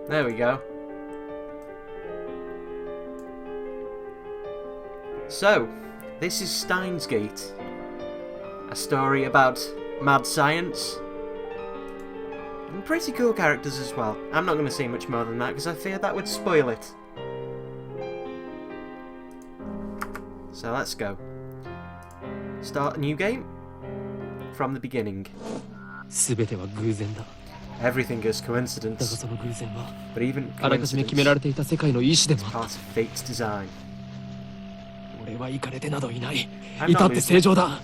There we go. So, this is Steins Gate. A story about mad science. And pretty cool characters as well. I'm not going to say much more than that because I fear that would spoil it. So let's go. Start a new game from the beginning. Everything is coincidence. But even coincidence is part of fate's design. I'm not losing.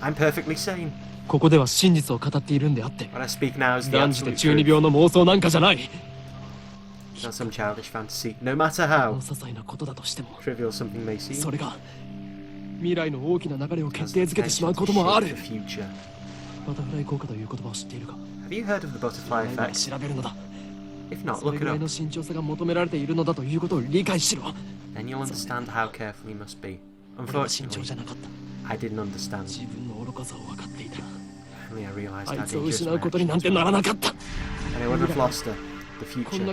I'm perfectly sane. What I speak now is the absolute truth. Not some childish fantasy. No matter how trivial something may seem, it has the potential to shape the future. Have you heard of the butterfly effect? If not, look it up. Then you'll understand how careful you must be. Unfortunately, I didn't understand. Only I realised how dangerous my actions were. And I wouldn't have lost her. The future. I don't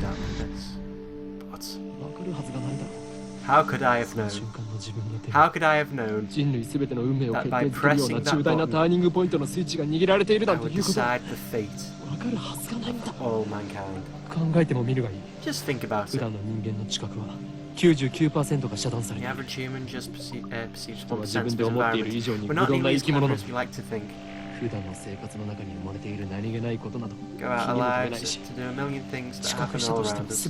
know this. But how could I have known? How could I have known that by pressing that button, I would decide the fate of all mankind? Just think about it. The average human just perceives 1% of his environment. We're not nearly as clever as we like to think. Go out our lives to do a million things that happen all around us.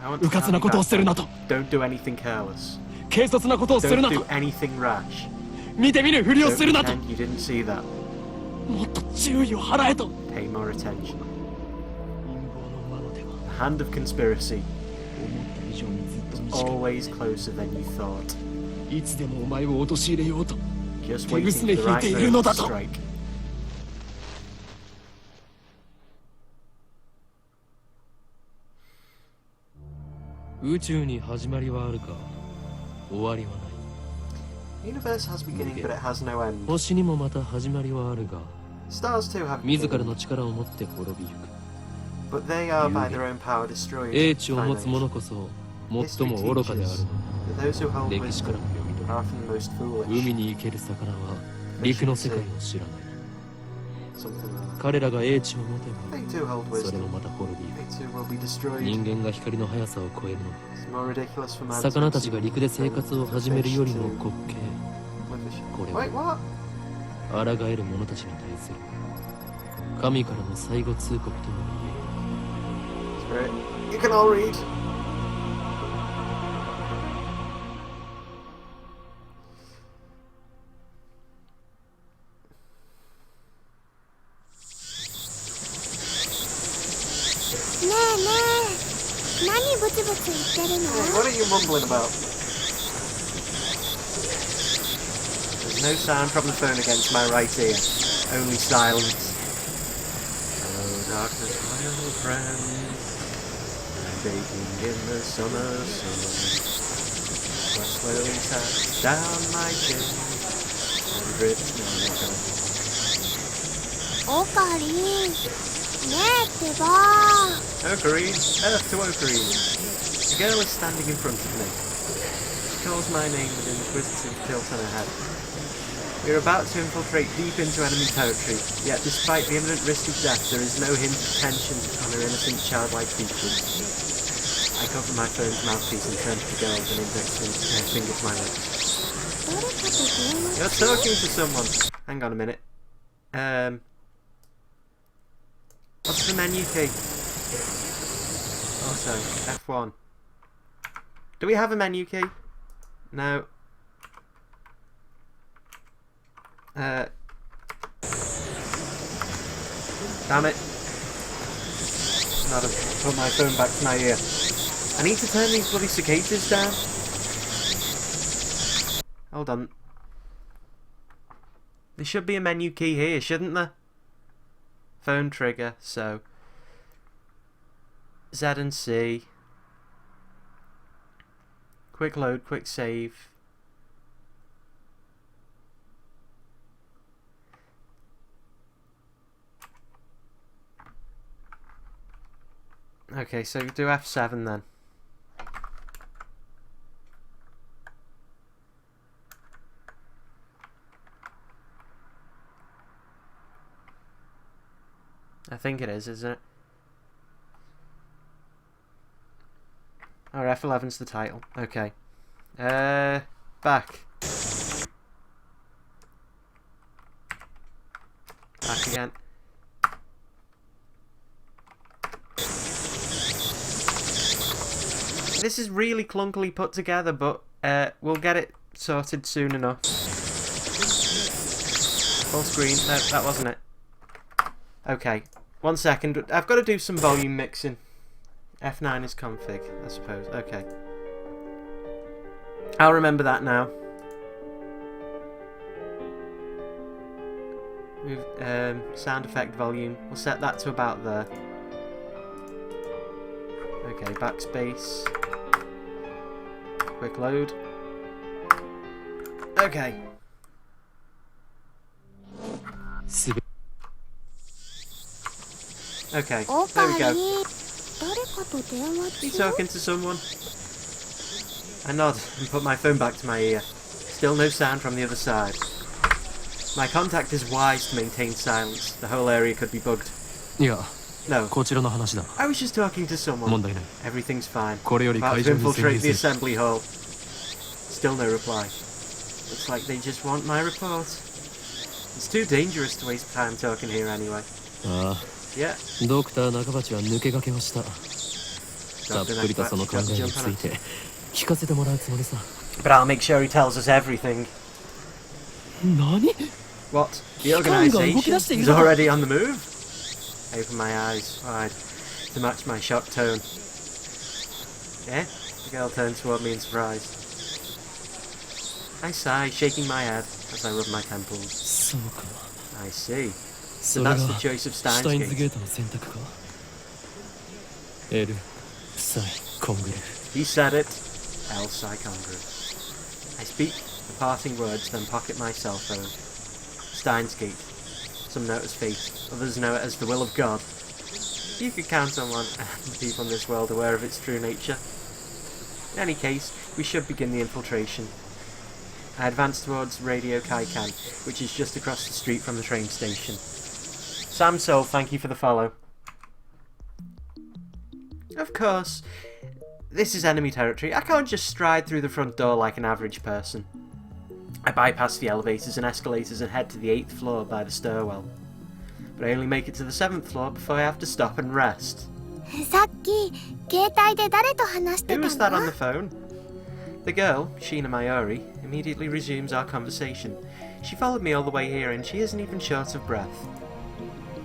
I want to tell you that. Don't do anything careless. Don't do anything rash. Don't pretend you didn't see that. Pay more attention. The hand of conspiracy is always closer than you thought. Just waiting for the right moment to strike. The universe has beginning, but it has no end. Stars too have beginning, but they are by their own power destroyed. History teaches that those who hold wisdom are often the most foolish. Something like that. They too hold wisdom. They too will be destroyed. It's more ridiculous for man to succeed than for fish to live a shit. Wait, what? Spirit, you can all read. What are you mumbling about? There's no sound from the phone against my right ear. Only silence. Hello, darkness, my old friend. I'm baking in the summer sun. I slowly sat down my chin and dripped my tongue. Ocarine, Earth to Ocarine. The girl is standing in front of me. She calls my name with an inquisitive tilt on her head. We are about to infiltrate deep into enemy territory, yet despite the imminent risk of death, there is no hint of tension on her innocent, childlike features. I cover my phone's mouthpiece and turn to the girl with an index finger to my lips. You're talking to someone. Hang on a minute. What's the menu key? Also, F1. Do we have a menu key? No. Damn it. Now to put my phone back to my ear. I need to turn these bloody cicadas down. Hold on. There should be a menu key here, shouldn't there? Phone trigger, so Z and C. Quick load, quick save. Okay, so do F7 then. I think it is, isn't it? Or F11's the title. Okay. Back. Back again. This is really clunkily put together, but we'll get it sorted soon enough. Full screen. No, that wasn't it. Okay. 1 second. I've got to do some volume mixing. F9 is config, I suppose. Okay. I'll remember that now. Move sound effect volume. We'll set that to about there. Okay, backspace. Quick load. Okay. Okay, there we go. You talking to someone? I nod and put my phone back to my ear. Still no sound from the other side. My contact is wise to maintain silence. The whole area could be bugged. No. I was just talking to someone. Everything's fine. About to infiltrate the assembly hall. Still no reply. Looks like they just want my report. It's too dangerous to waste time talking here anyway. Yeah. Dr. Nakabachi But I'll make sure he tells us everything. What? The organisation is already on the move? I open my eyes wide to match my shocked tone. Yeah? The girl turned toward me in surprise. I sigh, shaking my head as I rub my temples. I see. So that's the choice of Steins Gate. He said it. L Psi Congru. I speak the parting words, then pocket my cell phone. Steins Gate. Some know it as fate, others know it as the will of God. You could count on one the people in this world aware of its true nature. In any case, we should begin the infiltration. I advance towards Radio Kaikan, which is just across the street from the train station. Sam Soul, thank you for the follow. Of course, this is enemy territory. I can't just stride through the front door like an average person. I bypass the elevators and escalators and head to the 8th floor by the stairwell. But I only make it to the 7th floor before I have to stop and rest. Who was that on the phone? The girl, Sheena Mayuri, immediately resumes our conversation. She followed me all the way here and she isn't even short of breath.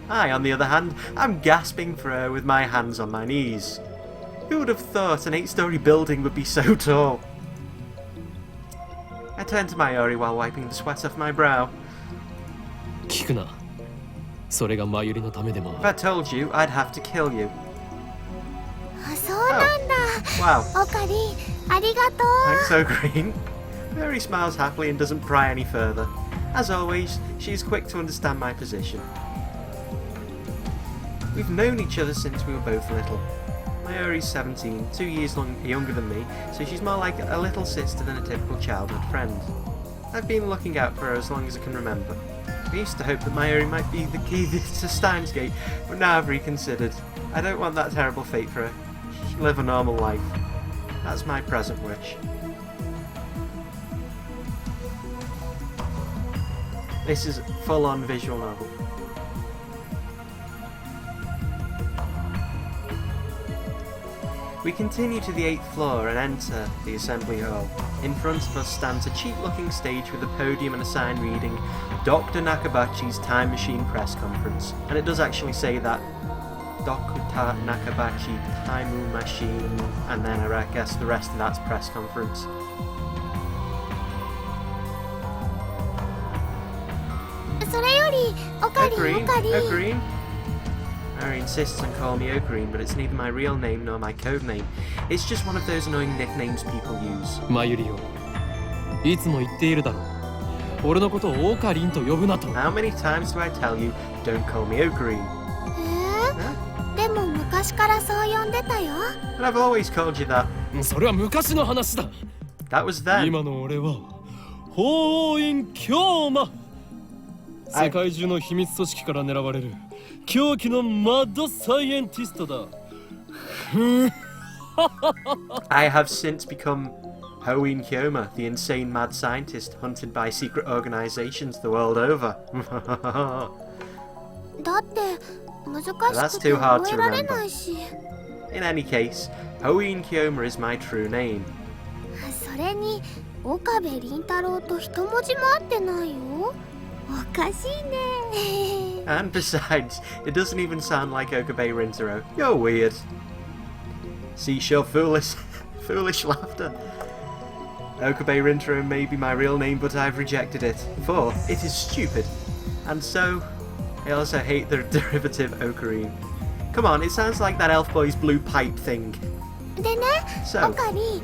I, on the other hand, am gasping for air with my hands on my knees. Who would have thought an 8-story building would be so tall? I turn to Mayuri while wiping the sweat off my brow. If I told you, I'd have to kill you. Oh, wow. Thanks, O'Green. Mayuri smiles happily and doesn't pry any further. As always, she is quick to understand my position. We've known each other since we were both little. Mayuri's 17, 2 years younger than me, so she's more like a little sister than a typical childhood friend. I've been looking out for her as long as I can remember. I used to hope that Mayuri might be the key to Steins Gate, but now I've reconsidered. I don't want that terrible fate for her. She should live a normal life. That's my present wish. This is full-on visual novel. We continue to the 8th floor and enter the assembly hall. In front of us stands a cheap-looking stage with a podium and a sign reading Dr. Nakabachi's Time Machine Press Conference. And it does actually say that. Dr. Nakabachi Time Machine, and then I guess the rest of that's press conference. O'Green. Mary insists on calling me O'Green, but it's neither my real name nor my code name. It's just one of those annoying nicknames people use. How many times do I tell you, don't call me O'Green? Huh? 昔からそう呼んでたよ。 And I've always called you that. それは昔の話だ。 That was then. 今の俺は法院京馬。世界中の秘密組織から狙われる狂気のマッドサイエンティストだ。I have since become Hoin Kyoma, the insane mad scientist hunted by secret organizations the world over. だって難しくて too hard to 覚えられないし。 In any case, Hoin Kyoma is my true name. それに岡部倫太郎と一文字も合ってないよ。おかしいね。 And besides, it doesn't even sound like Okabe Rintaro. You're weird. See, show foolish laughter. Okabe Rintaro may be my real name, but I've rejected it, for it is stupid. And so, I also hate the derivative Ocarine. Come on, it sounds like that elf boy's blue pipe thing. でね、 So, オカリ、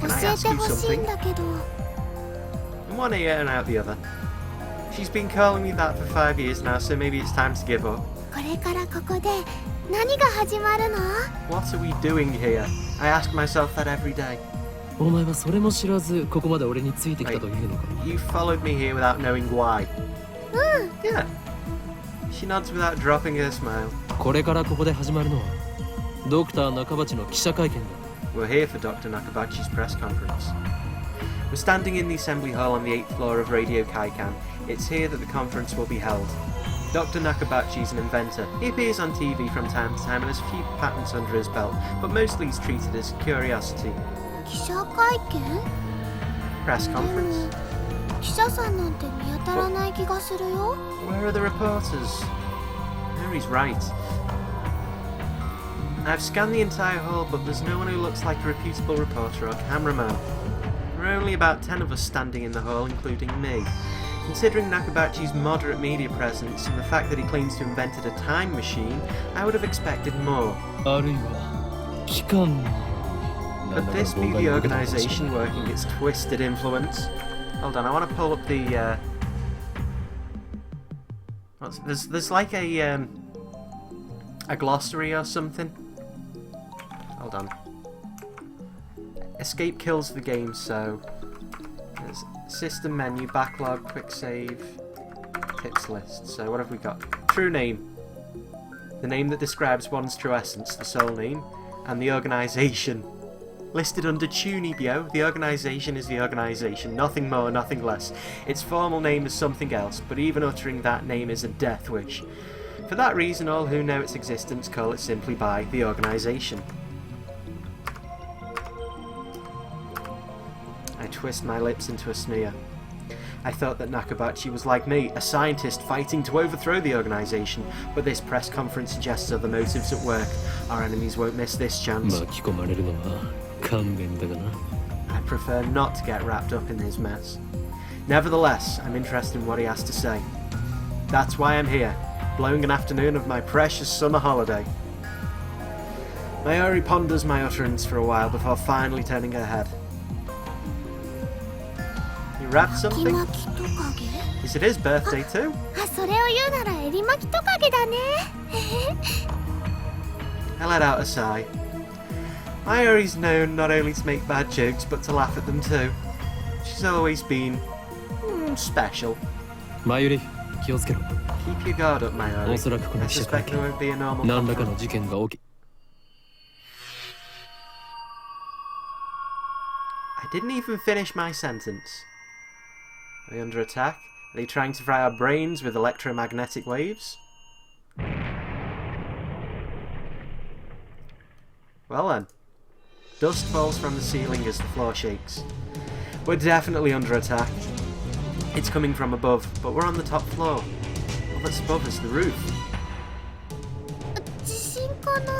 教 Can I え ask て you ほしいんだけど。 in one ear and out the other. She's been calling me that for 5 years now, so maybe it's time to give up. これからここで何が始まるの？ What are we doing here? I ask myself that every day. お前はそれも知らずここまで俺についてきたというのか。 You followed me here without knowing why. Yeah. She nods without dropping her smile. これからここで始まるのはドクター中鉢の記者会見だ。 We're here for Dr. Nakabachi's press conference. We're standing in the assembly hall on the 8th floor of Radio Kaikan. It's here that the conference will be held. Dr. Nakabachi's an inventor. He appears on TV from time to time and has a few patents under his belt, but mostly he's treated as curiosity. 記者会見？ Press conference? 記者さんなんて見当たらない気がするよ。 Where are the reporters? Harry's right. I've scanned the entire hall, but there's no one who looks like a reputable reporter or cameraman. There are only about 10 of us standing in the hall, including me. Considering Nakabachi's moderate media presence and the fact that he claims to have invented a time machine, I would have expected more. あるいは機関。 Could this be the organisation working its twisted influence? Hold on, I want to pull up the. There's like a glossary or something. Hold on. Escape kills the game, so there's system menu, backlog, quick save, tips list. So what have we got? True name. The name that describes one's true essence, the soul name, and the organisation. Listed under Chunibyo, the organisation is the organisation, nothing more, nothing less. Its formal name is something else, but even uttering that name is a death wish. For that reason, all who know its existence call it simply by the organisation. I twist my lips into a sneer. I thought that Nakabachi was like me, a scientist fighting to overthrow the organisation, but this press conference suggests other motives at work. Our enemies won't miss this chance. 巻き込まれるのは勘弁だがな。 I'd prefer not to get wrapped up in his mess. Nevertheless, I'm interested in what he has to say. That's why I'm here, blowing an afternoon of my precious summer holiday. Mayuri ponders my utterance for a while before finally turning her head. You wrapped something? 巻きトカゲ？ Is it his birthday too? あ、それを言うならエリマキトカゲだね。 I let out a sigh. Mayuri's known not only to make bad jokes, but to laugh at them too. She's always been special. 前より気をつけろ。 Keep your guard up, Mayuri. おそらくこ I の記者会 suspect there 見 won't be a normal 何らか conference. の事件が起き。 I didn't even finish my sentence. Are they under attack? Are they trying to fry our brains with electromagnetic waves? Well then. Dust falls from the ceiling as the floor shakes. We're definitely under attack. It's coming from above, but we're on the top floor. All that's above is the roof. 地震かな？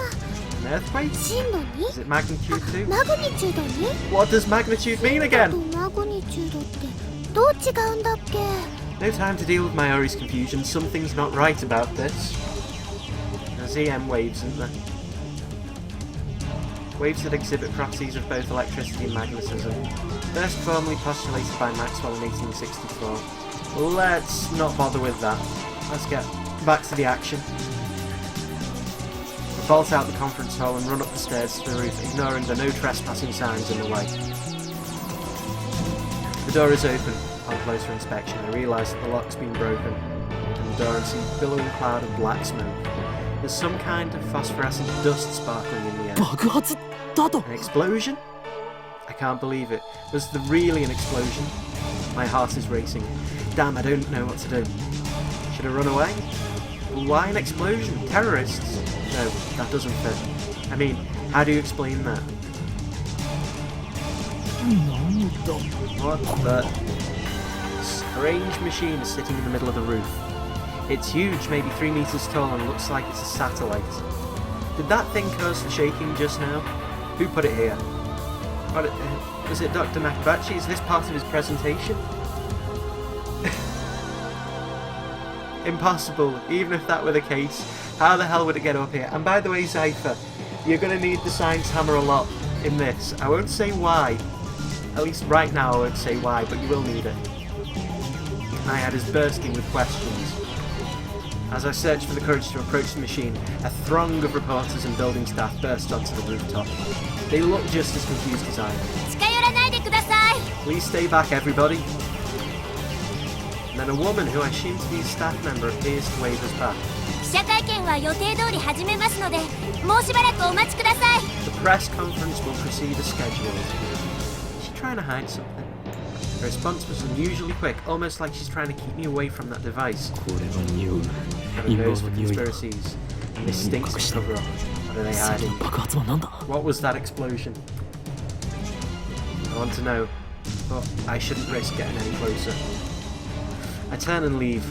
An earthquake? 震度 2？ Is it magnitude 2? マグニチュード 2？ What does magnitude mean again? とマグニチュードってどう違うんだっけ？ No time to deal with Mayuri's confusion. Something's not right about this. There's EM waves, isn't there? Waves that exhibit properties of both electricity and magnetism. First formally postulated by Maxwell in 1864. Let's not bother with that. Let's get back to the action. vault out the conference hall and run up the stairs to the roof, ignoring the no trespassing signs in the way. The door is open. On closer inspection, I realise that the lock's been broken. Open the door and see a billowing cloud of black smoke. There's some kind of phosphorescent dust sparkling in the air. 爆発だと An explosion? I can't believe it. Was there really an explosion? My heart is racing. Damn, I don't know what to do. Should I run away? Why an explosion? Terrorists? No, that doesn't fit. I mean, how do you explain that? What the... strange machine is sitting in the middle of the roof. It's huge, maybe 3 meters tall, and looks like it's a satellite. Did that thing cause the shaking just now? Who put it here? What, was it Dr. Nakabachi? Is this part of his presentation? Impossible. Even if that were the case, how the hell would it get up here? And by the way, Zypher, you're going to need the science hammer a lot in this. I won't say why. At least right now I won't say why, but you will need it. My head is bursting with questions. As I search for the courage to approach the machine, a throng of reporters and building staff burst onto the rooftop. They look just as confused as I am. 近寄らないでください Please stay back, everybody. And then a woman who I assume to be a staff member appears to wave us back. 記者会見は予定通り始めますのでもうしばらくお待ちください The press conference will proceed as scheduled. Is she trying to hide something? Her response was unusually quick, almost like she's trying to keep me away from that device. これは匂う Heaven knows for conspiracies. And this stinks of cover-up. What are they さっきの hiding? 爆発は何だ What was that explosion? I want to know, but I shouldn't risk getting any closer. I turn and leave,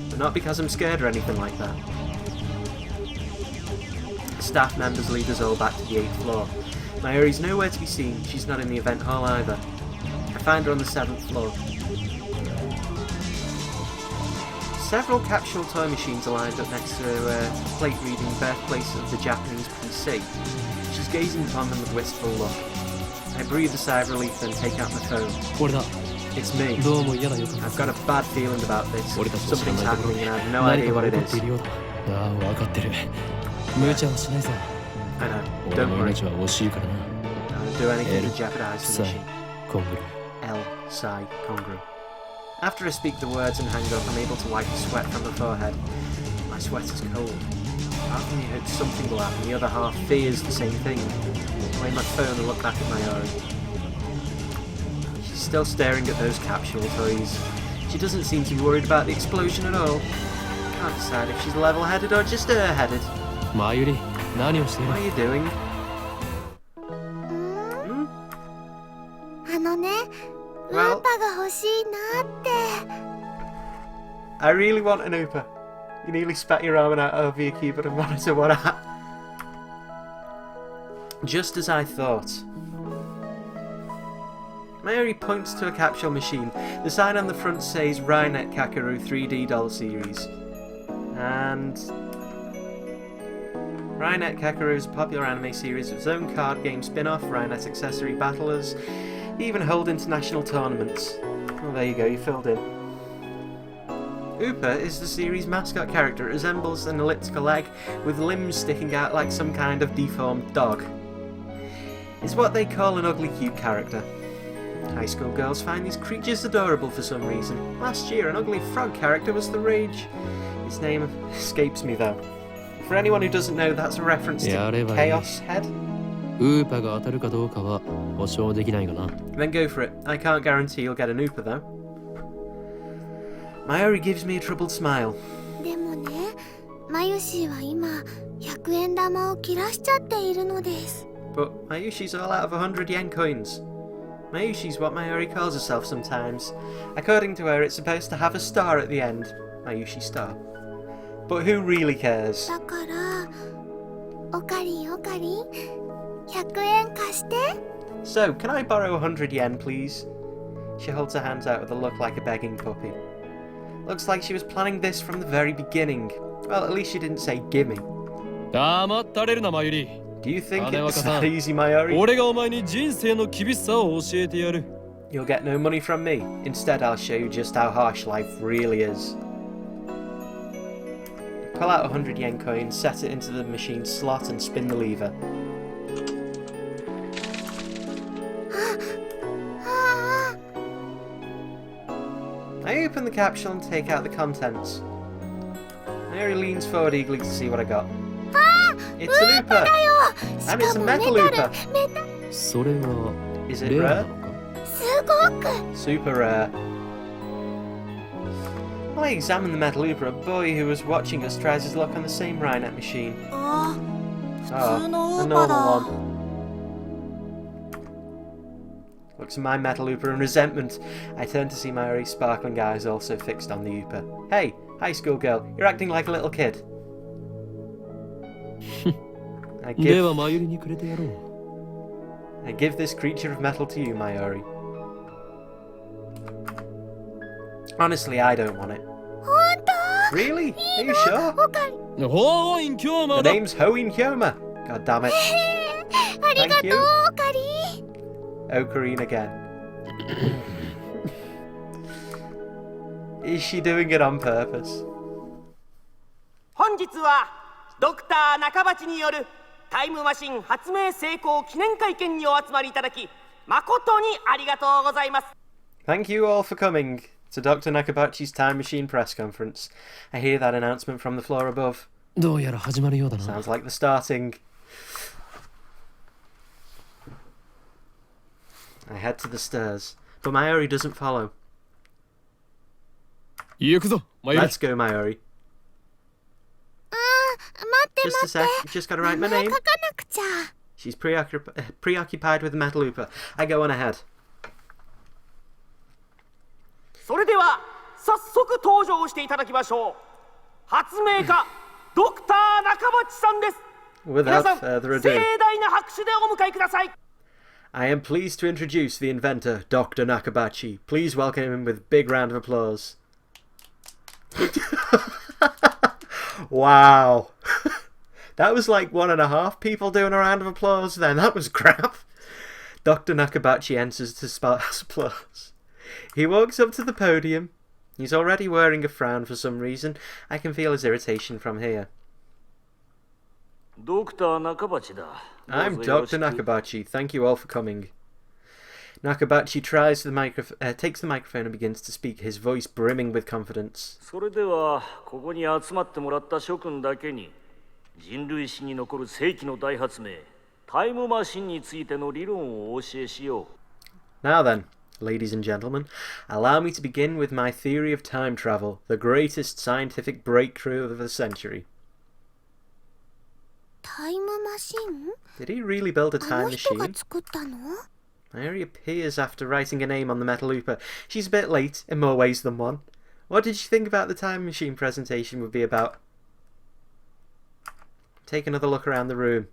but not because I'm scared or anything like that. The staff members lead us all back to the 8th floor. Mayuri's nowhere to be seen. She's not in the event hall either. I find her on the 7th floor. Several capsule toy machines are lined up next to a plate reading birthplace of the Japanese PC. She's gazing upon them with wistful look. I breathe a sigh of relief and take out my phone. 俺だ It's me. どうも嫌な予感 I've got a bad feeling about this. 俺たちの知ら Something's ないところ happening に and I have no 何 idea かが what 起 it こってい is. るようだああ分かってる無茶はしないぞ I know. 俺 Don't の worry. 命は惜しいからな I'll do anything to jeopardize the さ machine. あコングル L. Psi. Congru. After I speak the words and hang up, I'm able to wipe the sweat from the forehead. My sweat is cold. Half of me hopes something will happen, the other half fears the same thing. I lay my phone and look back at Mayuri. She's still staring at those capsule toys. She doesn't seem to be worried about the explosion at all. I can't decide if she's level-headed or just air-headed. マユリ何をしている What are you doing? あのね Well- ウーパが欲しいなって I really want an Ooper. You nearly spat your ramen out over your keyboard and monitor. What at? Just as I thought. Mayuri points to a capsule machine. The sign on the front says Rynet Kakaru 3D Doll Series. And... Rynet Kakaru is a popular anime series with its own card game spin-off, Rynet Accessory Battlers. They even hold international tournaments. Well, there you go, you filled in. Ooper is the series' mascot character. It resembles an elliptical egg with limbs sticking out like some kind of deformed dog. It's what they call an ugly cute character. High school girls find these creatures adorable for some reason. Last year, an ugly frog character was the rage. Its name escapes me though. For anyone who doesn't know, that's a reference to Chaos Head. ウーパが当たるかどうかは保証できないがな Then go for it. I can't guarantee you'll get an Ooper though. Mayuri gives me a troubled smile. でもねマユシーは今100円玉を切らしちゃっているのです But Mayushi's all out of 100 yen coins. Mayushi's what Mayuri calls herself sometimes. According to her, it's supposed to have a star at the end. Mayushi star. But who really cares? だからおかりんおかりん100円貸して So, can I borrow 100 yen, please? She holds her hands out with a look like a begging puppy. Looks like she was planning this from the very beginning. Well, at least she didn't say gimme. 黙ったれるなマユリ Do you think 姉 it's 若さん that easy, Mayuri? 俺がお前に人生の厳しさを教えてやる You'll get no money from me. Instead, I'll show you just how harsh life really is. pull out a 100 yen coin, set it into the machine slot and spin the lever. I open the capsule and take out the contents. Mary leans forward eagerly to see what I got. It's an Ooper! And it's a metal Ooper! それは Is it レアな rare? のか すごく Super rare. While I examine the metal Ooper, a boy who was watching us tries his luck on the same Rhinet machine. あ Oh, 普通の a ウーパ normal だ one. Looks at my metal Ooper in resentment. I turn to see my sparkling eyes also fixed on the Ooper. Hey, high school girl, you're acting like a little kid. I では give, マユリにくれてやろう I give this creature of metal to you, Mayuri. Honestly, I don't want it. 本当 Really? Are you sure? おかりほうインキョーマ The だ name's Hoin Hyoma. God damn it. ありが Thank と you. うおかり Ocarina again. Is she doing it on purpose? 本日はドクター中鉢によるタイムマシン発明成功記念会見にお集まりいただき誠にありがとうございます。 Thank you all for coming to Dr. Nakabachi's Time Machine press conference. I hear that announcement from the floor above. どうやら始まるようだな Sounds like the starting. I head to the stairs, but Mayuri doesn't follow. 行くぞマユリ Let's go, Mayuri. 待って Just a 待っ sec, て just gotta 名 write my 前 name. 書かなくちゃ She's preoccupied with the metal Ooper. I go on ahead. それでは早速登場していただきましょう。発明家ドクター中鉢さんです。皆 Without さん further 盛 ado, 大な拍手でお迎えください。 I am pleased to introduce the inventor, Dr. Nakabachi. Please welcome him with a big round of applause. Wow. That was like 1.5 people doing a round of applause then. That was crap. Dr. Nakabachi enters to sparse applause. He walks up to the podium. He's already wearing a frown for some reason. I can feel his irritation from here. ドクター中鉢だ。 I'm どうぞよろし Dr. く Nakabachi. Thank you all for coming. Nakabachi takes the microphone and begins to speak, his voice brimming with confidence. それではここに集まってもらった諸君だけに人類史に残る世紀の大発明タイムマシンについての理論をお教えしよう。 Now then, ladies and gentlemen, allow me to begin with my theory of time travel, the greatest scientific breakthrough of the century. タイムマシン Did he really build a あ time の人が machine? 作ったの Mary appears after writing a name on the metal Ooper. She's a bit late, in more ways than one. What did you think about the time machine presentation would be about? Take another look around the room.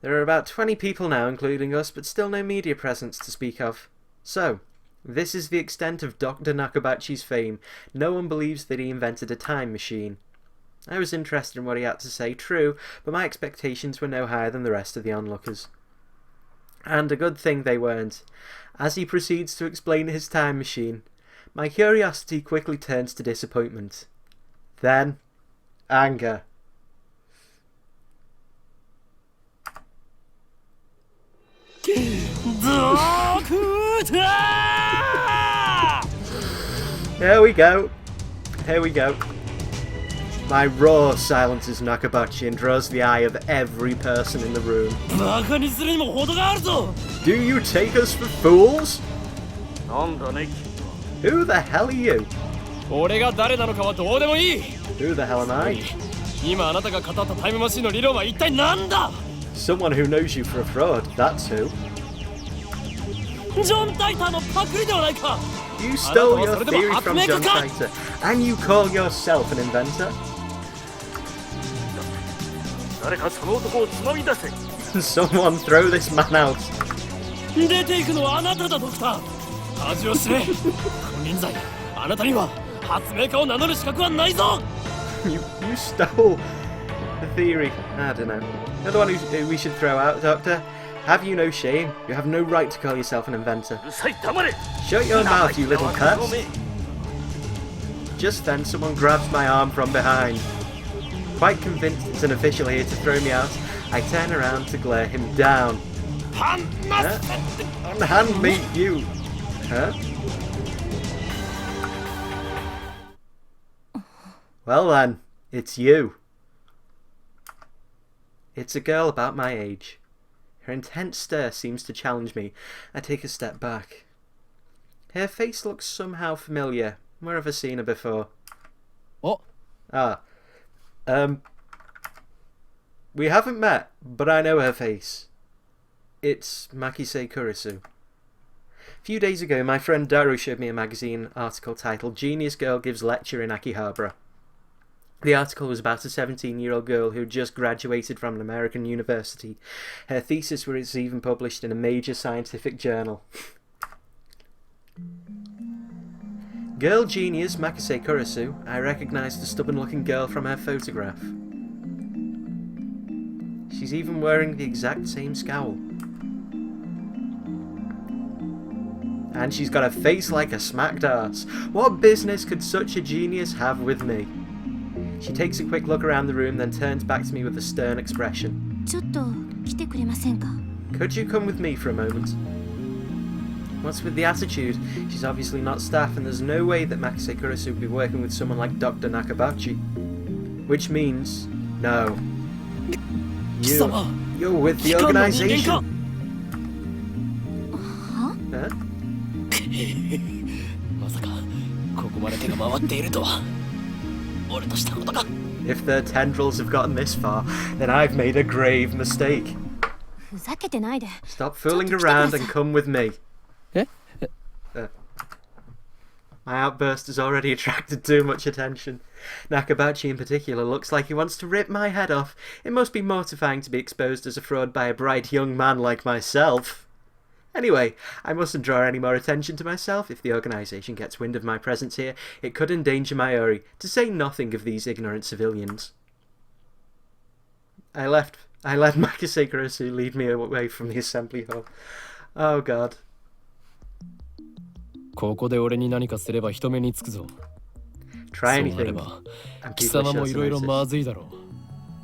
There are about 20 people now, including us, but still no media presence to speak of. So, this is the extent of Dr. Nakabachi's fame. No one believes that he invented a time machine. I was interested in what he had to say, true, but my expectations were no higher than the rest of the onlookers. And a good thing they weren't. As he proceeds to explain his time machine, my curiosity quickly turns to disappointment. Then, anger. Here we go. Here we go. My roar silences Nakabachi and draws the eye of every person in the room. バカにするにも程があるぞ Do you take us for fools? なんだね Who the hell are you? 俺が誰なのかはどうでもいい Who the hell am I? 今あなたが語ったタイムマシンの理論は一体何だ Someone who knows you for a fraud, that's who. ジョン・タイターのパクリではないか You stole your Another one, theory so from make John a cut. Titor, and you call yourself an inventor? 誰かその男をつまみ出せ Someone throw this man out. 出ていくのはあなただドクター味を知れこの現在あなたには発明家を名乗る資格はないぞ You stole the theory. I don't know. You're the one who we should throw out, Doctor. Have you no shame? You have no right to call yourself an inventor. うるさい黙れ Shut your mouth, you little 生意気な pest. 若者め Just then, someone grabs my arm from behind. Quite convinced it's an official here to throw me out, I turn around to glare him down. Huh? Unhand me, you! Huh? Well then, it's you. It's a girl about my age. Her intense stare seems to challenge me. I take a step back. Her face looks somehow familiar. Where have I seen her before? Oh, We haven't met, but I know her face. It's Makise Kurisu. A few days ago, my friend Daru showed me a magazine article titled Genius Girl Gives Lecture in Akihabara. The article was about a 17-year-old girl who had just graduated from an American university. Her thesis was even published in a major scientific journal. Girl genius Makise Kurisu, I recognised the stubborn-looking girl from her photograph. She's even wearing the exact same scowl. And she's got a face like a smacked arse. What business could such a genius have with me? She takes a quick look around the room, then turns back to me with a stern expression. ちょっと来てくれませんか? Could you come with me for a moment? What's with the attitude? She's obviously not staff, and there's no way that Makise Kurisu would be working with someone like Dr. Nakabachi. Which means, no. You're with the organization. Huh? まさかここまで手が回っているとは。俺としたことか。If their tendrils have gotten this far, then I've made a grave mistake. ふざけてないで。 Stop fooling around and come with me. My outburst has already attracted too much attention. Nakabachi in particular looks like he wants to rip my head off. It must be mortifying to be exposed as a fraud by a bright young man like myself. Anyway, I mustn't draw any more attention to myself. If the organisation gets wind of my presence here, it could endanger my Ori, to say nothing of these ignorant civilians. I let Makise Kurisu lead me away from the assembly hall. Oh god. ここで俺に何かすれば人目につくぞ。 Try そうなれ anything, ば and 貴 people 様 are も sure い to ろいろ notice. まずいだろ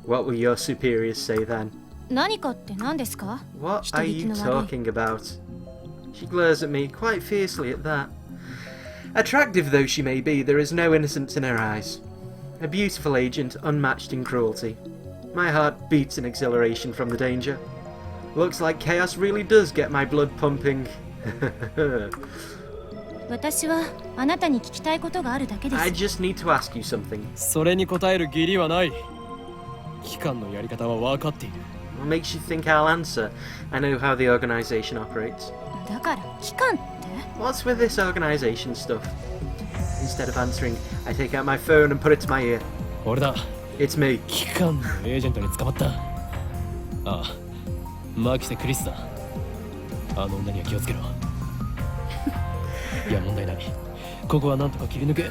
う。 What will your superiors say then? 何かって何ですか? What are you 人聞きの悪い。 talking about? She glares at me, quite fiercely at that. Attractive though she may be, there is no innocence in her eyes. A beautiful agent, unmatched in cruelty. My heart beats in exhilaration from the danger. Looks like chaos really does get my blood pumping. 私はあなたに聞きたいことがあるだけです。 I just need to ask you something. それに答える義理はない。機関のやり方は分かっている。 What makes you think I'll answer? I know how the organisation operates. だから機関って What's with this organisation stuff? Instead of answering, I take out my phone and put it to my ear. 俺だ。 It's me. 機関のエージェントに捕まった。ああ、マキセ・クリスだ。あの女には気をつけろ。いや、問題ない。ここはなんとか切り抜け。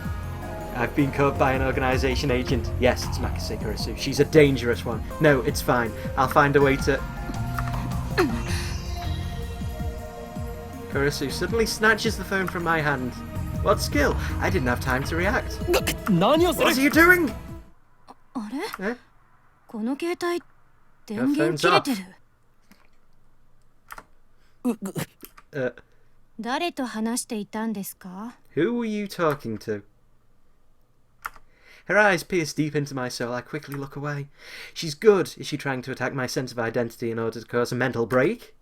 I've been caught by an organisation agent. Yes, it's Makise Kurisu. She's a dangerous one. No, it's fine. I'll find a way to... Kurisu suddenly snatches the phone from my hand. What skill? I didn't have time to react. 何をす What are る you doing? あれ Eh? この携帯電源切れてる。 誰と話していたんですか? Who were you talking to? Her eyes pierce deep into my soul. I quickly look away. She's good. Is she trying to attack my sense of identity in order to cause a mental break?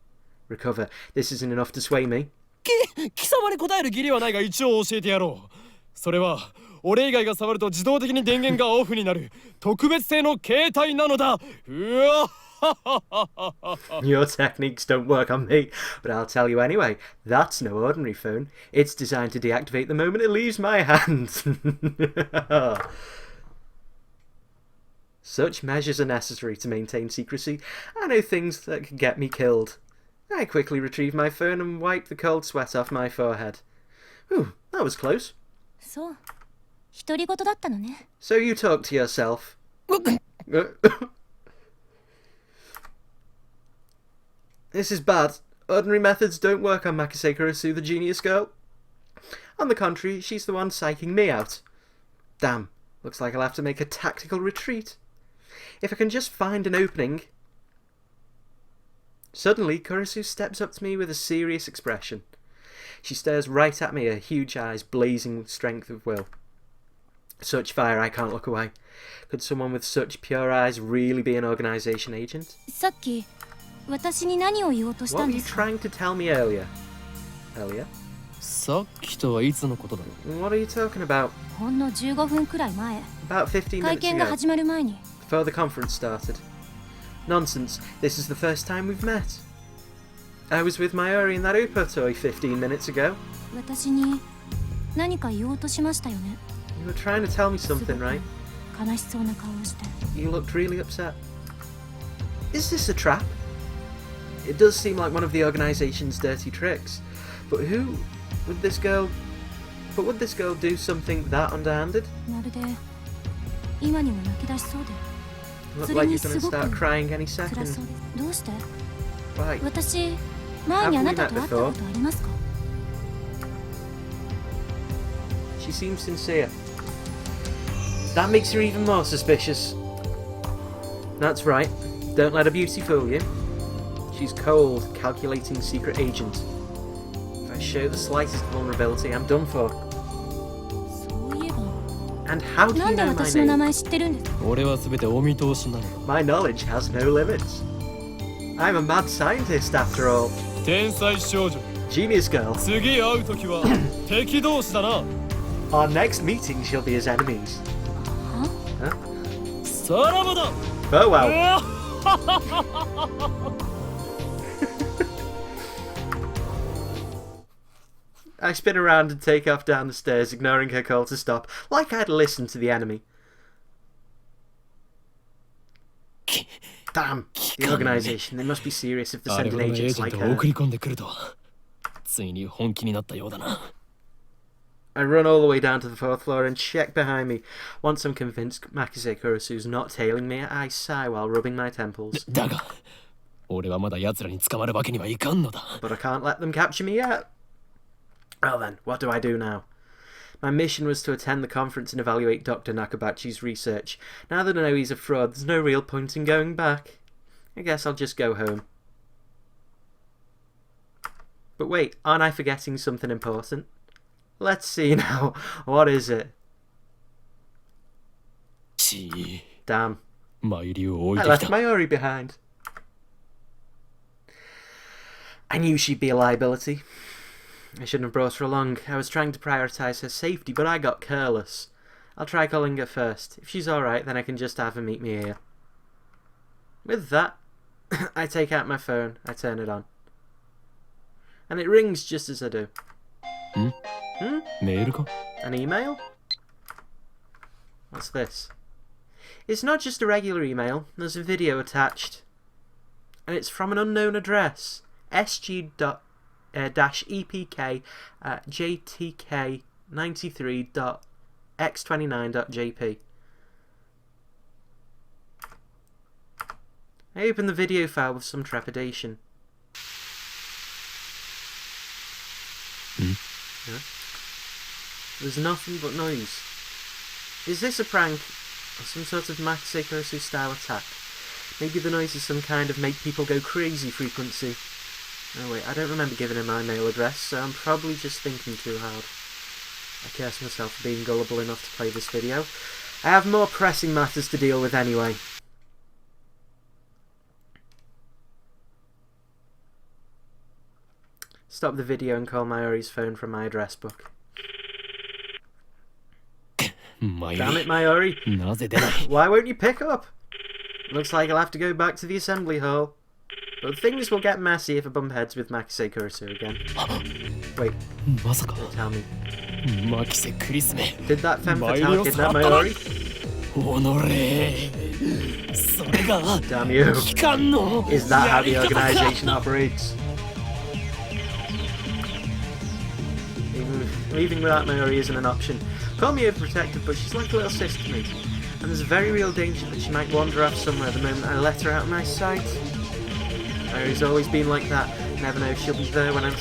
Recover. This isn't enough to sway me. 貴様に答える義理はないが一応教えてやろう。それは俺以外が触ると自動的に電源がオフになる特別製の携帯なのだ。うわ Your techniques don't work on me, but I'll tell you anyway. That's no ordinary phone. It's designed to deactivate the moment it leaves my hand. Such measures are necessary to maintain secrecy. I know things that could get me killed. I quickly retrieve my phone and wipe the cold sweat off my forehead. Ooh, that was close. そう。独り言だったのね。 So you talk to yourself. This is bad. Ordinary methods don't work on Makise Kurisu, the genius girl. On the contrary, she's the one psyching me out. Damn. Looks like I'll have to make a tactical retreat. If I can just find an opening. Suddenly, Kurisu steps up to me with a serious expression. She stares right at me, her huge eyes blazing with strength of will. Such fire, I can't look away. Could someone with such pure eyes really be an organization agent? さっき私に何を言おうとし What たん were で you すか trying to tell me earlier? Earlier? さっきとはいつのことだろう。 What are you talking about? ほんの15分くらい前 About 15会 minutes 見が ago, 始まる前に before the conference started. Nonsense, this is the first time we've met. I was with Mayuri in that Upa toy 15 minutes ago. 私に何か言おうとしましたよね You were trying to tell me something, right? 悲しそうな顔をして You looked really upset. Is this a trap? It does seem like one of the organization's dirty tricks. But who would this girl... But would this girl do something that underhanded? まるで今にも泣き出しそうで Look like you're gonna start crying any 辛 second. そうですどうして Why? 私前にあなたと会ったことありますか She seems sincere. That makes her even more suspicious. That's right. Don't let her beauty fool you. She's cold, calculating secret agent. If I show the slightest vulnerability, I'm done for. そういえば And how do な you んで know my 私の名 name? 前知ってるんですか俺は全てお見通しなの。 My knowledge has no limits. I'm a mad scientist after all. 天才少女。 Genius girl. 次会うときは敵同士だな。 Our next meeting she'll be as enemies. さらばだ。 Oh well. I spin around and take off down the stairs, ignoring her call to stop, like I'd listened to the enemy. Damn, the organisation. They must be serious if they're あれ sending ほどのエー agents ジェン like トを her. 送り込んでくるとは。ついに本気になったようだな。 I run all the way down to the 4th floor and check behind me. Once I'm convinced Makise Kurisu's not tailing me, I sigh while rubbing my temples. だが、俺はまだ奴らに捕まるわけにはいかんのだ。 But I can't let them capture me yet. Well then, what do I do now? My mission was to attend the conference and evaluate Dr. Nakabachi's research. Now that I know he's a fraud, there's no real point in going back. I guess I'll just go home. But wait, aren't I forgetting something important? Let's see now. What is it? ちぃ、 Damn. マユリを置い I て left きた。 Mayuri behind. I knew she'd be a liability. I shouldn't have brought her along. I was trying to prioritise her safety, but I got careless. I'll try calling her first. If she's alright, then I can just have her meet me here. With that, I take out my phone, I turn it on. And it rings just as I do. メールか？ An email? What's this? It's not just a regular email, there's a video attached. And it's from an unknown address. SG-EPK JTK93.x29.jp. I open the video file with some trepidation. Yeah. There's nothing but noise. Is this a prank or some sort of Makise Kurisu style attack? Maybe the noise is some kind of make people go crazy frequency. Oh wait, I don't remember giving her my mail address, so I'm probably just thinking too hard. I curse myself for being gullible enough to play this video. I have more pressing matters to deal with anyway. Stop the video and call Mayuri's phone from my address book. マユ Damn リ it, Mayuri! なぜ出ない？ Why won't you pick up? Looks like I'll have to go back to the assembly hall. But things will get messy if I bump heads with Makise Kurisu again. Wait, まさか tell me. マキセクリスメ。 Did that femme Mayuri fatale を kidnap さらったな。 Mayuri? おのれ。それが Damn you. 機関の Is that how the やり方か。 organisation operates? Leaving without Mayuri isn't an option. Call me overprotective, but she's like a little sister to me. And there's a very real danger that she might wander off somewhere the moment I let her out of my sight. Mayuri's always been like that. Never know if she'll be there when I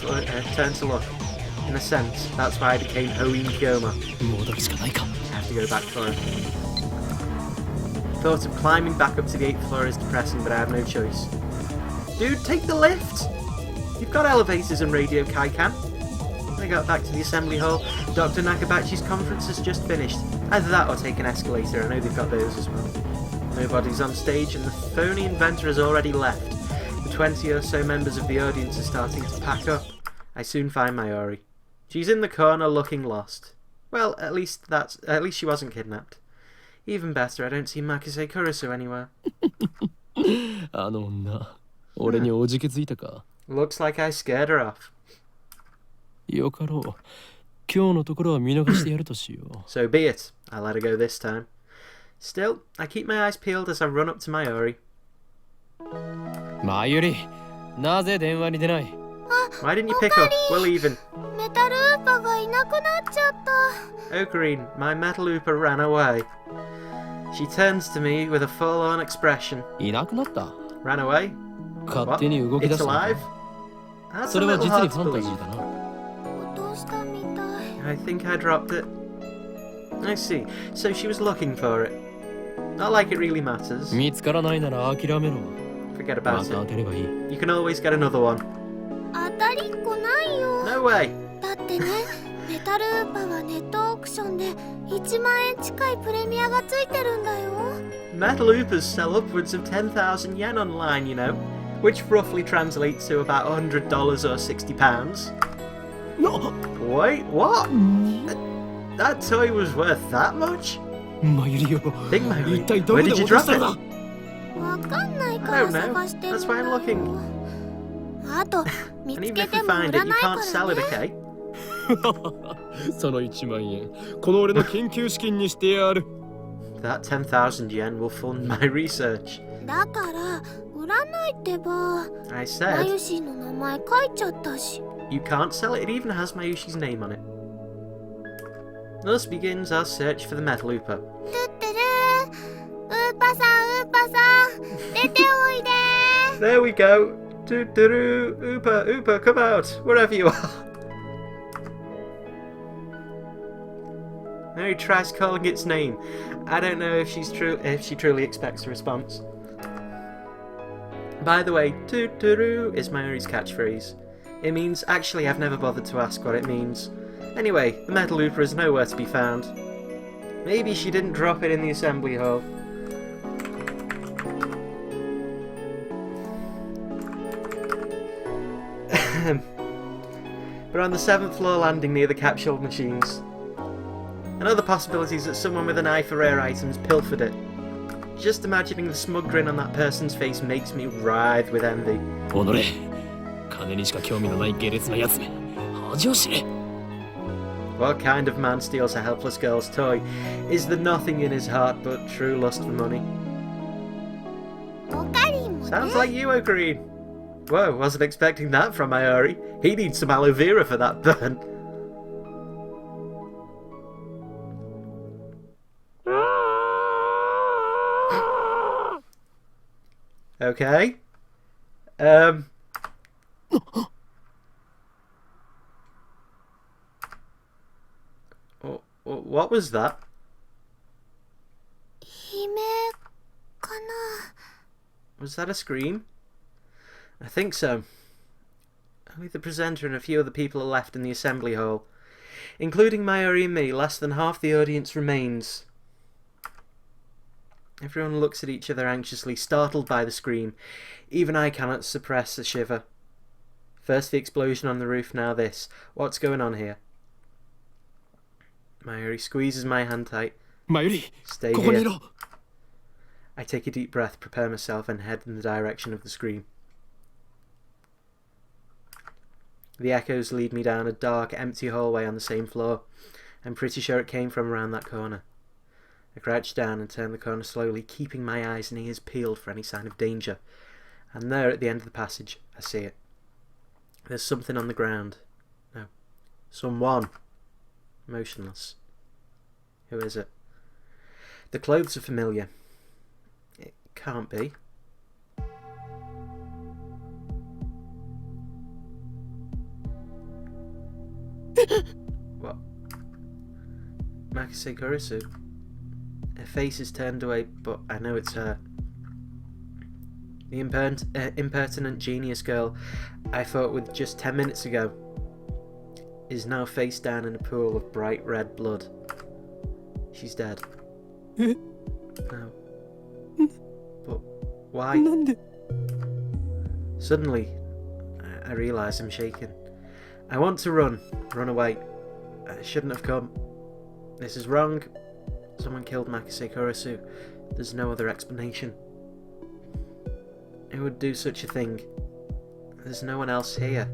turn to look. In a sense, that's why I became Hoin Kyoma. 戻るしかないか。 I have to go back for her. Thought of climbing back up to the 8th floor is depressing, but I have no choice. Dude, take the lift! You've got elevators and radio Kaikan. When I got back to the assembly hall, Dr. Nakabachi's conference has just finished. Either that or take an escalator. I know they've got those as well. Nobody's on stage and the phony inventor has already left. The 20 or so members of the audience are starting to pack up. I soon find Mayuri. She's in the corner looking lost. Well, at least she wasn't kidnapped. Even better, I don't see Makise Kurisu anywhere. あの女、俺におじけついたか。 Looks like I scared her off. よかろう。今日のところは見逃してやるとしよう。 So be it. I'll let her go this time. Still, I keep my eyes peeled as I run up to Mayuri. マユリ、なぜ電話に出ない？ Why didn't you pick up? We're leaving. メタルウーパがいなくなっちゃった。 Ocarine, my metal Oopa ran away. She turns to me with a full-on expression. いなくなった？ Ran away? 勝手に動き出 It's したの alive? か。 That's そ a れは little 実に hard フ to ァンタジ believe. ーだな。落としたみたい。 I think I dropped it. I see. So she was looking for it. Not like it really matters. 見つからないなら諦めろ。 Forget ま about た当 it. てればいい。 You can always get another one. 当たりっこないよ。 No way! だってね、メタルウーパはネットオークションで1万円近いプレミアがついてるんだよ。 Metal Oopas sell upwards of 10,000 yen online, you know, which roughly translates to about $100 or £60. Wait, what? That toy was worth that much? マユリよ、 Think, Mayuri, 一体ど where こで did you 落と drop したんだ？ it? わかんないか I ら don't know. 探してるん That's だ why I'm よ。 looking. あと、見 And つ even け if て you も find 売 it, ら you ない can't か sell ら it, ね。 okay? その1万円、この俺の研究資金にしてやる。 That 10,000 yen will fund my research. だから売らないってば。 I マ said, ユシーの名前書いちゃったし。 you can't sell it. It even has Mayushi's name on it. Thus begins our search for the Metal Oopa. トゥットゥルー、ウーパさんウーパさん、出ておいで。 There we go. Doo-doo-doo. Oopa, Oopa, come out, wherever you are. Now he tries calling its name. I don't know if she truly expects a response. By the way, doo-doo-doo is Mayuri's catchphrase. It means, actually I've never bothered to ask what it means. Anyway, the Metal Oopa is nowhere to be found. Maybe she didn't drop it in the assembly hall. We're on the 7th floor landing near the capsule machines. Another possibility is that someone with an eye for rare items pilfered it. Just imagining the smug grin on that person's face makes me writhe with envy. おのれ、金にしか興味のない下劣なやつめ、恥を知れ。 What kind of man steals a helpless girl's toy? Is there nothing in his heart but true lust for money? おかりんもね。 Sounds like you, Ocarine. Whoa, wasn't expecting that from Mayuri. He needs some aloe vera for that burn. Okay. What was that? 悲鳴かな。 Was that a scream? I think so. Only the presenter and a few other people are left in the assembly hall. Including Mayuri and me, less than half the audience remains. Everyone looks at each other anxiously, startled by the scream. Even I cannot suppress a shiver. First the explosion on the roof, now this. What's going on here? Mayuri squeezes my hand tight. マユリ、 Stay ここにい here. ろ。 I take a deep breath, prepare myself, and head in the direction of the scream. The echoes lead me down a dark, empty hallway on the same floor. I'm pretty sure it came from around that corner. I crouch down and turn the corner slowly, keeping my eyes and ears peeled for any sign of danger. And there, at the end of the passage, I see it. There's something on the ground. No. Someone. Motionless. Who is it? The clothes are familiar. It can't be. What? Makise Kurisu. Her face is turned away, but I know it's her. The impertinent genius girl I fought with just 10 minutes ago is now face down in a pool of bright red blood. She's dead. No. But why? Suddenly, I realise I'm shaken. I want to run away. I shouldn't have come. This is wrong. Someone killed Makise Kurisu. There's no other explanation. Who would do such a thing? There's no one else here.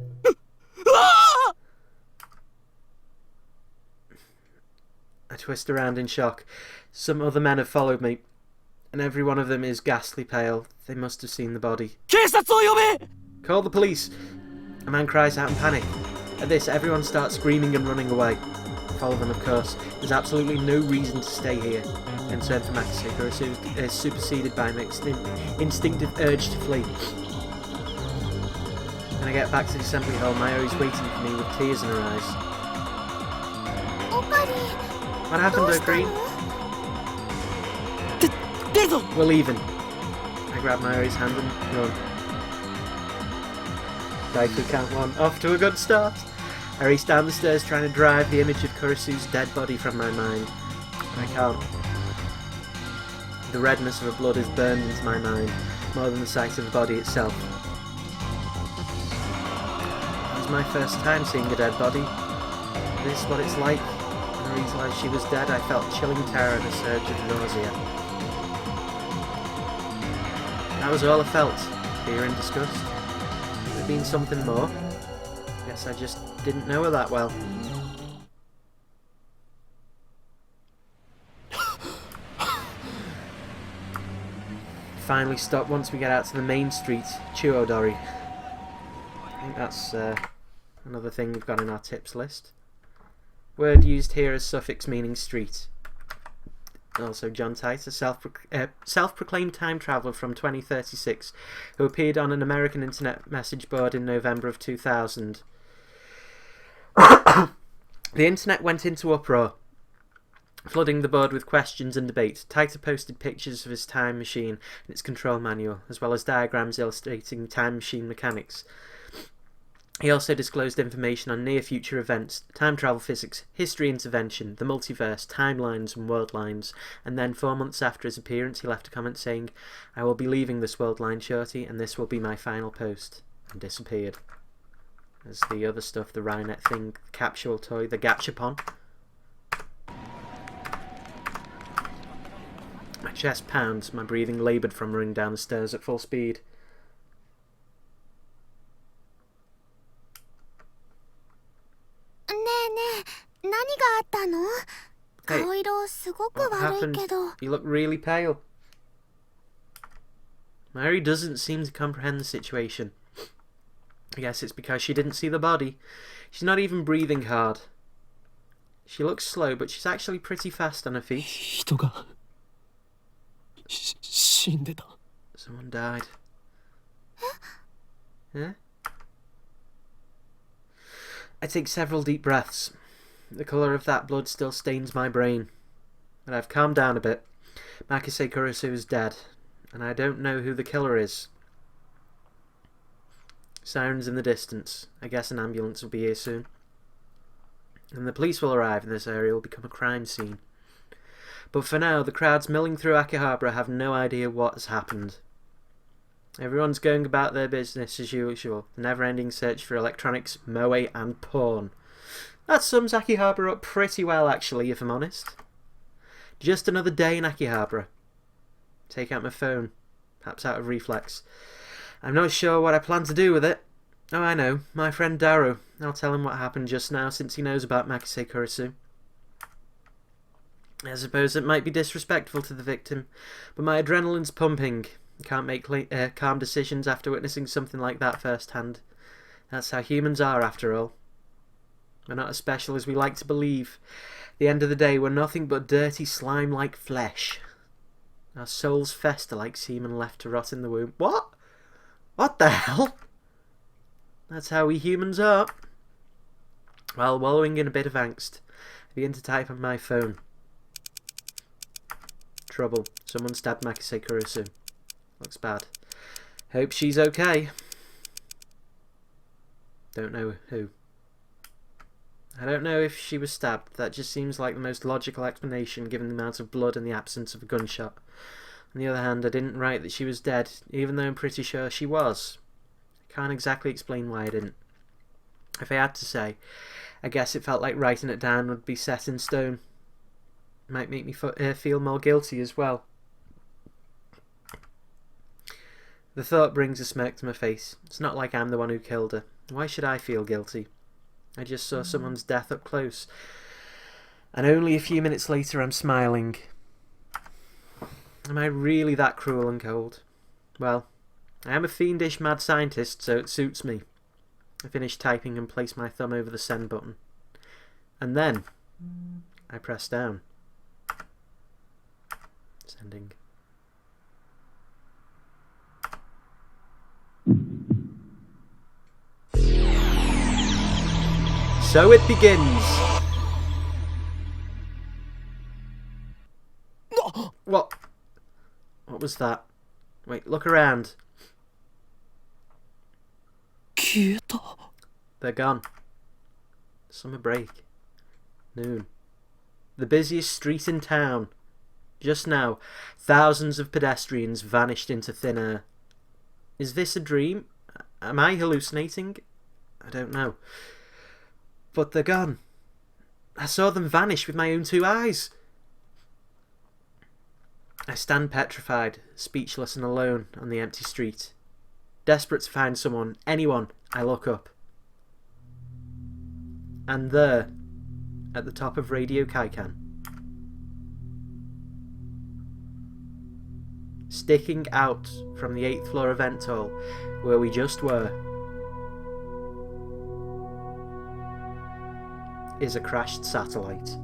I twist around in shock. Some other men have followed me, and every one of them is ghastly pale. They must have seen the body. Call the police! A man cries out in panic. At this, everyone starts screaming and running away. I follow them, of course. There's absolutely no reason to stay here. Concern for Makise Kurisu is superseded by my instinctive urge to flee. When I get back to the assembly hall, Mayuri's waiting for me with tears in her eyes. What happened, Okari? We're leaving. I grab Mayuri's hand and run. Daiku count 1. Off to a good start. I race down the stairs trying to drive the image of Kurisu's dead body from my mind. I can't. The redness of her blood is burned into my mind, more than the sight of the body itself. It was my first time seeing a dead body. This is what it's like. When I realised she was dead, I felt chilling terror and a surge of nausea. That was all I felt. Fear and disgust. Could have been something more. Guess I just didn't know her that well. Finally stop once we get out to the main street, Chuodori. I think that's another thing we've got in our tips list. Word used here as suffix meaning street. Also John Tice, a self-proclaimed time traveller from 2036, who appeared on an American internet message board in November of 2000. The internet went into uproar, flooding the board with questions and debate. Taita posted pictures of his time machine and its control manual, as well as diagrams illustrating time machine mechanics. He also disclosed information on near-future events, time travel physics, history intervention, the multiverse, timelines and world lines, and then 4 months after his appearance he left a comment saying, "I will be leaving this world line shortly and this will be my final post," and disappeared. There's the other stuff, the Rhinet thing, the capsule toy, the Gachapon. My chest pounds, my breathing laboured from running down the stairs at full speed. Hey, what happened? You look really pale. Mary doesn't seem to comprehend the situation. I guess it's because she didn't see the body. She's not even breathing hard. She looks slow, but she's actually pretty fast on her feet. Someone died. Huh? I take several deep breaths. The colour of that blood still stains my brain. But I've calmed down a bit. Makise Kurisu is dead, and I don't know who the killer is. Sirens in the distance. I guess an ambulance will be here soon. And the police will arrive and this area will become a crime scene. But for now, the crowds milling through Akihabara have no idea what has happened. Everyone's going about their business as usual, the never-ending search for electronics, moe and porn. That sums Akihabara up pretty well actually, if I'm honest. Just another day in Akihabara. Take out my phone, perhaps out of reflex. I'm not sure what I plan to do with it. Oh, I know, my friend Daru. I'll tell him what happened just now since he knows about Makise Kurisu. I suppose it might be disrespectful to the victim, but my adrenaline's pumping. I can't make calm decisions after witnessing something like that firsthand. That's how humans are, after all. We're not as special as we like to believe. At the end of the day, we're nothing but dirty slime-like flesh. Our souls fester like semen left to rot in the womb. What? What the hell? That's how we humans are. While wallowing in a bit of angst, I begin to type on my phone. Trouble. Someone stabbed Makise Kurisu. Looks bad. Hope she's okay. Don't know who. I don't know if she was stabbed. That just seems like the most logical explanation given the amount of blood and the absence of a gunshot. On the other hand, I didn't write that she was dead, even though I'm pretty sure she was. I can't exactly explain why I didn't. If I had to say, I guess it felt like writing it down would be set in stone. It might make me feel more guilty as well. The thought brings a smirk to my face. It's not like I'm the one who killed her. Why should I feel guilty? I just saw someone's death up close. And only a few minutes later I'm smiling. Am I really that cruel and cold? Well, I am a fiendish mad scientist, so it suits me. I finished typing and placed my thumb over the send button. And then I pressed down. Sending. So it begins. What? What was that? Wait, look around. They're gone. Summer break. Noon. The busiest street in town. Just now, thousands of pedestrians vanished into thin air. Is this a dream? Am I hallucinating? I don't know. But they're gone. I saw them vanish with my own 2 eyes. I stand petrified, speechless and alone on the empty street. Desperate to find someone, anyone, I look up. And there, at the top of Radio Kaikan, sticking out from the 8th floor event hall, where we just were, is a crashed satellite.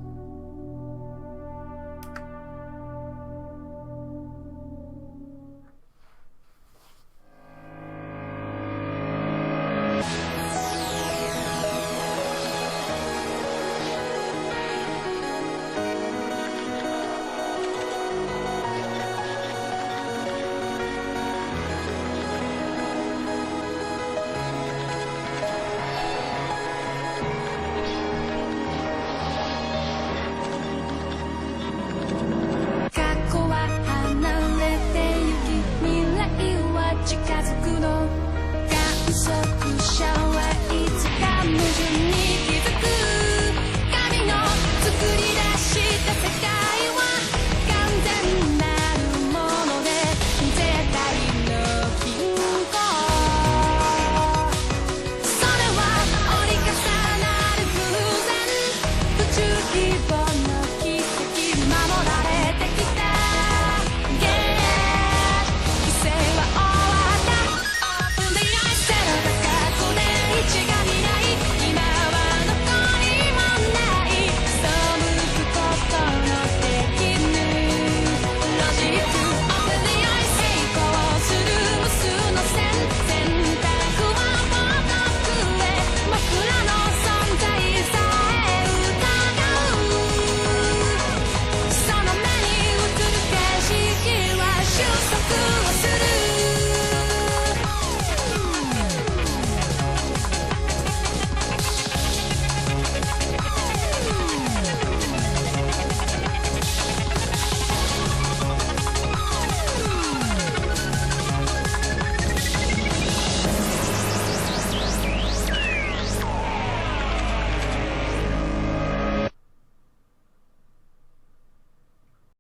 Show